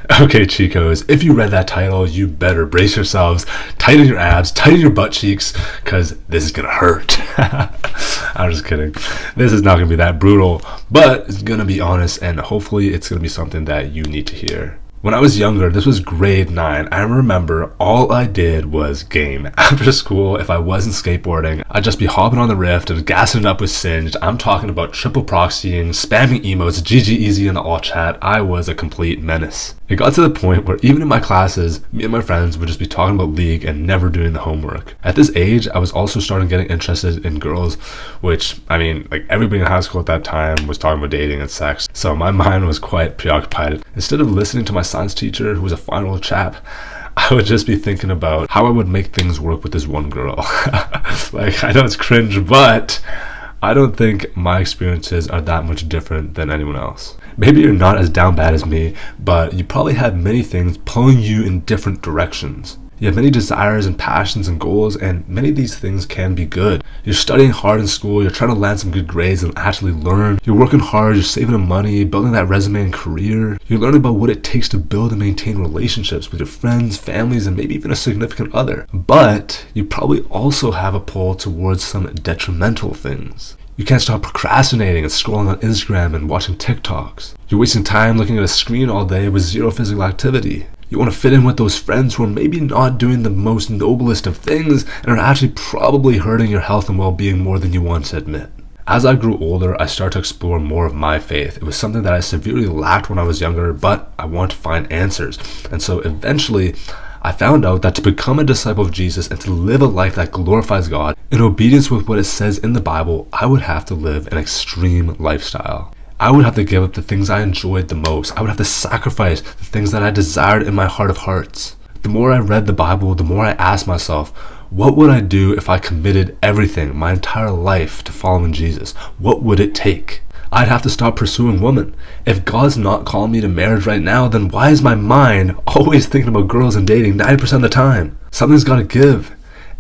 Okay, Chicos, if you read that title, you better brace yourselves, tighten your abs, tighten your butt cheeks, because this is gonna hurt. I'm just kidding. This is not gonna be that brutal, but it's gonna be honest, and hopefully it's gonna be something that you need to hear. When I was younger, this was grade 9, I remember all I did was game. After school, if I wasn't skateboarding, I'd just be hopping on the Rift and gassing it up with Singed. I'm talking about triple proxying, spamming emotes, GG easy in the all chat. I was a complete menace. It got to the point where even in my classes, me and my friends would just be talking about League and never doing the homework. At this age, I was also starting getting interested in girls, which, everybody in high school at that time was talking about dating and sex, so my mind was quite preoccupied. Instead of listening to my science teacher, who was a final chap, I would just be thinking about how I would make things work with this one girl. I know it's cringe, but I don't think my experiences are that much different than anyone else. Maybe you're not as down bad as me, but you probably had many things pulling you in different directions. You have many desires and passions and goals, and many of these things can be good. You're studying hard in school, you're trying to land some good grades and actually learn. You're working hard, you're saving up money, building that resume and career. You're learning about what it takes to build and maintain relationships with your friends, families, and maybe even a significant other. But you probably also have a pull towards some detrimental things. You can't stop procrastinating and scrolling on Instagram and watching TikToks. You're wasting time looking at a screen all day with zero physical activity. You want to fit in with those friends who are maybe not doing the most noblest of things and are actually probably hurting your health and well-being more than you want to admit. As I grew older, I started to explore more of my faith. It was something that I severely lacked when I was younger, but I wanted to find answers. And so eventually, I found out that to become a disciple of Jesus and to live a life that glorifies God in obedience with what it says in the Bible, I would have to live an extreme lifestyle. I would have to give up the things I enjoyed the most. I would have to sacrifice the things that I desired in my heart of hearts. The more I read the Bible, the more I asked myself, what would I do if I committed everything, my entire life, to following Jesus? What would it take? I'd have to stop pursuing women. If God's not calling me to marriage right now, then why is my mind always thinking about girls and dating 90% of the time? Something's got to give.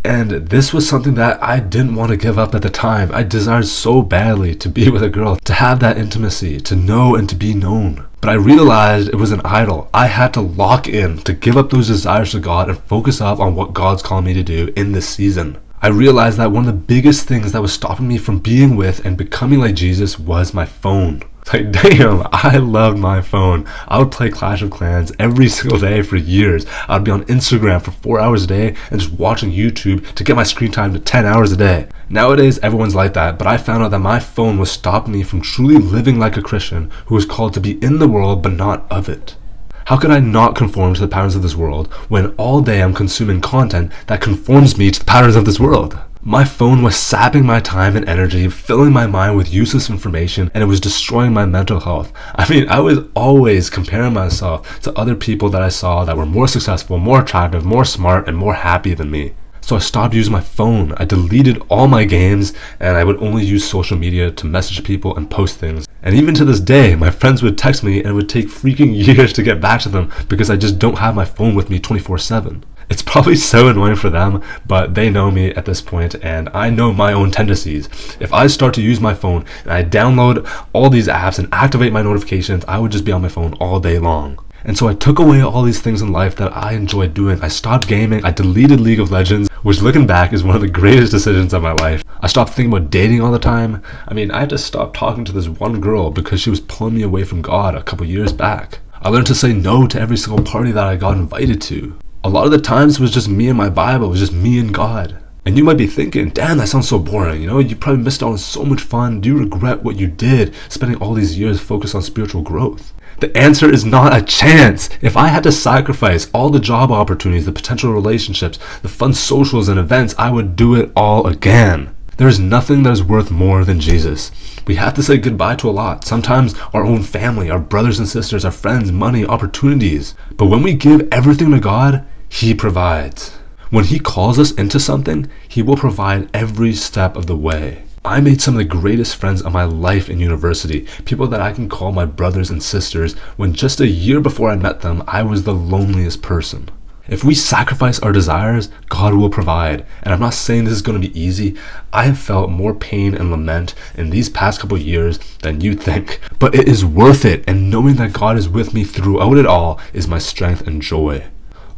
And this was something that I didn't want to give up at the time. I desired so badly to be with a girl, to have that intimacy, to know and to be known. But I realized it was an idol. I had to lock in, to give up those desires to God and focus up on what God's calling me to do in this season. I realized that one of the biggest things that was stopping me from being with and becoming like Jesus was my phone. Damn, I loved my phone. I would play Clash of Clans every single day for years. I'd be on Instagram for 4 hours a day and just watching YouTube to get my screen time to 10 hours a day. Nowadays, everyone's like that, but I found out that my phone was stopping me from truly living like a Christian who was called to be in the world but not of it. How could I not conform to the patterns of this world when all day I'm consuming content that conforms me to the patterns of this world? My phone was sapping my time and energy, filling my mind with useless information, and it was destroying my mental health. I was always comparing myself to other people that I saw that were more successful, more attractive, more smart, and more happy than me. So I stopped using my phone. I deleted all my games, and I would only use social media to message people and post things. And even to this day, my friends would text me and it would take freaking years to get back to them because I just don't have my phone with me 24/7. It's probably so annoying for them, but they know me at this point and I know my own tendencies. If I start to use my phone and I download all these apps and activate my notifications, I would just be on my phone all day long. And so I took away all these things in life that I enjoyed doing. I stopped gaming, I deleted League of Legends, which looking back is one of the greatest decisions of my life. I stopped thinking about dating all the time. I had to stop talking to this one girl because she was pulling me away from God a couple years back. I learned to say no to every single party that I got invited to. A lot of the times it was just me and my Bible, it was just me and God. And you might be thinking, damn, that sounds so boring, you probably missed out on so much fun. Do you regret what you did, spending all these years focused on spiritual growth? The answer is not a chance. If I had to sacrifice all the job opportunities, the potential relationships, the fun socials and events, I would do it all again. There is nothing that is worth more than Jesus. We have to say goodbye to a lot. Sometimes our own family, our brothers and sisters, our friends, money, opportunities. But when we give everything to God, He provides. When He calls us into something, He will provide every step of the way. I made some of the greatest friends of my life in university, people that I can call my brothers and sisters, when just a year before I met them, I was the loneliest person. If we sacrifice our desires, God will provide. And I'm not saying this is going to be easy. I have felt more pain and lament in these past couple years than you'd think. But it is worth it, and knowing that God is with me throughout it all is my strength and joy.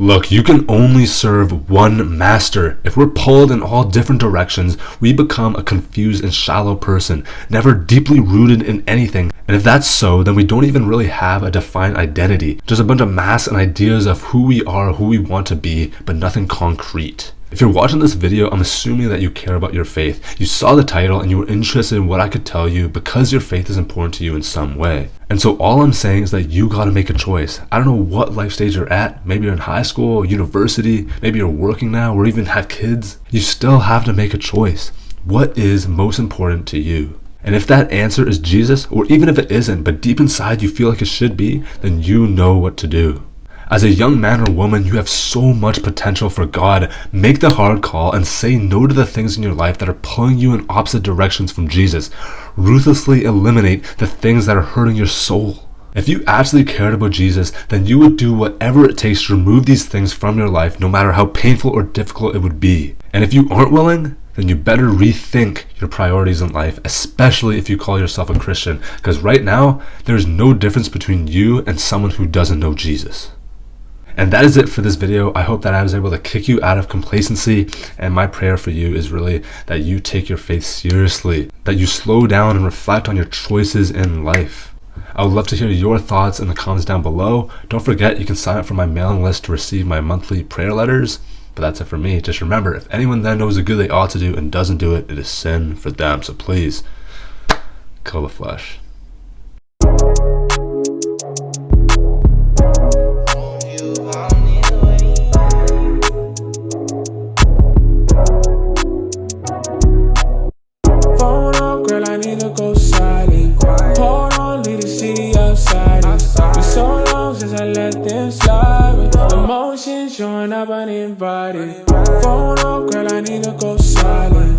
Look, you can only serve one master. If we're pulled in all different directions, we become a confused and shallow person, never deeply rooted in anything. And if that's so, then we don't even really have a defined identity. Just a bunch of masks and ideas of who we are, who we want to be, but nothing concrete. If you're watching this video, I'm assuming that you care about your faith. You saw the title and you were interested in what I could tell you because your faith is important to you in some way. And so all I'm saying is that you gotta make a choice. I don't know what life stage you're at. Maybe you're in high school, university, maybe you're working now, or even have kids. You still have to make a choice. What is most important to you? And if that answer is Jesus, or even if it isn't, but deep inside you feel like it should be, then you know what to do. As a young man or woman, you have so much potential for God. Make the hard call and say no to the things in your life that are pulling you in opposite directions from Jesus. Ruthlessly eliminate the things that are hurting your soul. If you actually cared about Jesus, then you would do whatever it takes to remove these things from your life, no matter how painful or difficult it would be. And if you aren't willing, then you better rethink your priorities in life, especially if you call yourself a Christian. Because right now, there is no difference between you and someone who doesn't know Jesus. And that is it for this video. I hope that I was able to kick you out of complacency, and my prayer for you is really that you take your faith seriously, that you slow down and reflect on your choices in life. I would love to hear your thoughts in the comments down below. Don't forget, you can sign up for my mailing list to receive my monthly prayer letters. But that's it for me. Just remember, if anyone then knows the good they ought to do and doesn't do it, it is sin for them. So please, kill the flesh. Showing up uninvited. Phone up,